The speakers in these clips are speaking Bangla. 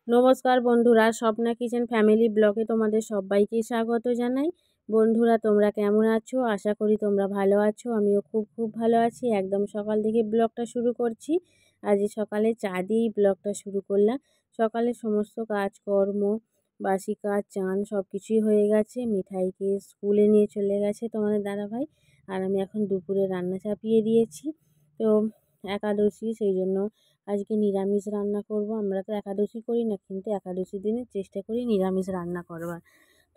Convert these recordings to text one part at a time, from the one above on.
নমস্কার বন্ধুরা, স্বপ্না কিচেন ফ্যামিলি ব্লগে তোমাদের সবাইকে স্বাগত জানাই। বন্ধুরা, তোমরা কেমন আছো? আশা করি তোমরা ভালো আছো। আমিও খুব খুব ভালো আছি। একদম সকাল থেকে ব্লগটা শুরু করছি। আজ সকালে চা দিয়েই ব্লগটা শুরু করলাম। সকালে সমস্ত কাজকর্ম, বাসি কাজ, চান সব কিছুই হয়ে গেছে। মিঠাইকে স্কুলে নিয়ে চলে গেছে তোমাদের দাদাভাই, আর আমি এখন দুপুরে রান্না চাপিয়ে দিয়েছি। তো একাদশী, সেই জন্য আজকে নিরামিষ রান্না করব। আমরা তো একাদশী করি না, কিন্তু একাদশীর দিনে চেষ্টা করি নিরামিষ রান্না করবার।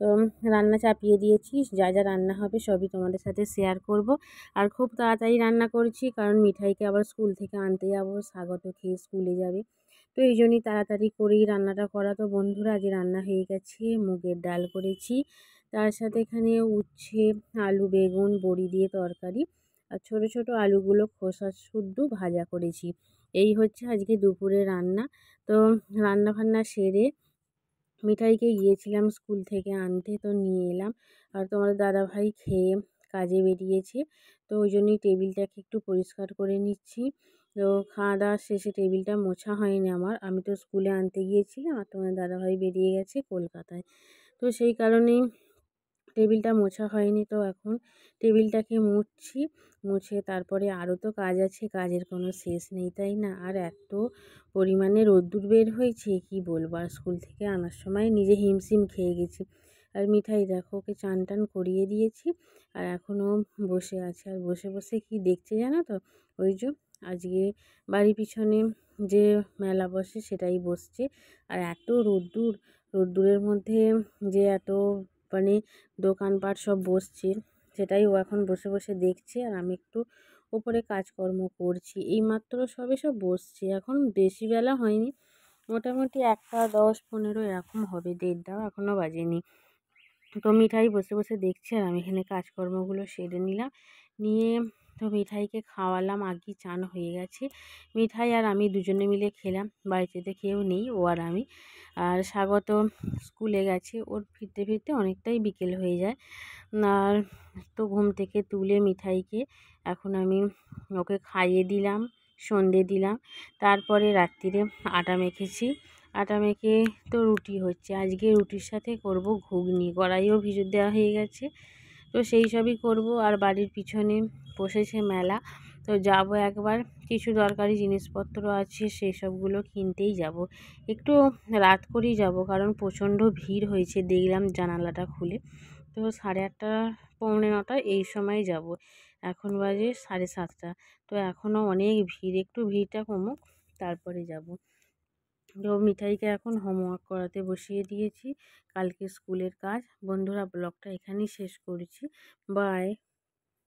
তো রান্না চাপিয়ে দিয়েছি, যা যা রান্না হবে সবই তোমাদের সাথে শেয়ার করব। আর খুব তাড়াতাড়ি রান্না করছি, কারণ মিঠাইকে আবার স্কুল থেকে আনতে যাব। স্বাগত খেয়ে স্কুলে যাবে, তো এই জন্যই তাড়াতাড়ি করেই রান্নাটা করা। তো বন্ধুরা, আজ রান্না হয়ে গেছে। মুগের ডাল করেছি, তার সাথে এখানে উচ্ছে, আলু, বেগুন, বড়ি দিয়ে তরকারি, আর ছোট ছোট আলুগুলো খোসা শুদ্ধ ভাজা করেছি। এই হচ্ছে আজকে দুপুরে রান্না। তো রান্না বান্না সেরে মিঠাইকে গিয়েছিলাম স্কুল থেকে আনতে, তো নিয়ে এলাম। আর তোমার দাদাভাই খেয়ে কাজে বেরিয়েছে, তো ওই জন্যই টেবিলটাকে একটু পরিষ্কার করে নিচ্ছি। তো খাওয়া দাওয়ার শেষে টেবিলটা মোছা হয়নি আমার, আমি তো স্কুলে আনতে গিয়েছিলাম আর তোমার দাদাভাই বেরিয়ে গেছে কলকাতায়। তো সেই কারণেই টেবিলটা মোছা হয়নি। তো এখন টেবিলটাকে মুছছি। মুছে তারপরে আরও তো কাজ আছে, কাজের কোনো শেষ নেই, তাই না? আর এত পরিমাণে রোদ্দুর বের হয়েছে কি বলবো। আর স্কুল থেকে আনার সময় নিজে হিমশিম খেয়ে গেছি। আর মিঠাই দেখো, ওকে চান টান করিয়ে দিয়েছি, আর এখনও বসে আছে। আর বসে বসে কি দেখছে জানো তো? ওই যে আজকে বাড়ির পিছনে যে মেলা বসে সেটাই বসছে। আর এত রোদ্দুর, রোদ্দুরের মধ্যে যে এত মানে দোকানপাট সব বসছে, সেটাই ও এখন বসে বসে দেখছে। আর আমি একটু ওপরে কাজকর্ম করছি। এইমাত্র সবে সব বসছে, এখন বেশি বেলা হয়নি, মোটামুটি 1:10-15 এরকম হবে, 1:30টাও এখনও বাজেনি। তো মিঠাই বসে বসে দেখছে, আর আমি এখানে কাজকর্মগুলো সেরে নিলাম। নিয়ে তো মিঠাইকে খাওয়ালাম, আগেই চান হয়ে গেছে। মিঠাই আর আমি দুজনে মিলে খেলাম, বাড়িতে তো কেউ নেই, ও আর আমি। আর স্বাগত স্কুলে গেছে, ওর ফিরতে ফিরতে অনেকটাই বিকেল হয়ে যায়। আর তো ঘুম থেকে তুলে মিঠাইকে এখন আমি ওকে খাইয়ে দিলাম, সন্ধে দিলাম। তারপরে রাত্রিরে আটা মেখেছি। আটা মেখে তো রুটি হচ্ছে। আজকে রুটির সাথে করব ঘুগনি, কড়াইও ভিজে দেওয়া হয়ে গেছে, তো সেই সবই করব। আর বাড়ির পিছনে বসেছে মেলা, তো যাব একবার, কিছু দরকারি জিনিসপত্র আছে সেই সবগুলো কিনতেই যাব। একটু রাত করেই যাব, কারণ প্রচণ্ড ভিড় হয়েছে দেখলাম জানালাটা খুলে। তো 8:30, 8:45 এই সময় যাব। এখন বাজে 7:30। তো এখনও অনেক ভিড়, একটু ভিড়টা কমুক তারপরে যাব। তো মিঠাইকে এখন হোমওয়ার্ক করাতে বসিয়ে দিয়েছি, কালকে স্কুলের কাজ। বন্ধুরা, ব্লগটা এখানেই শেষ করছি। বাই।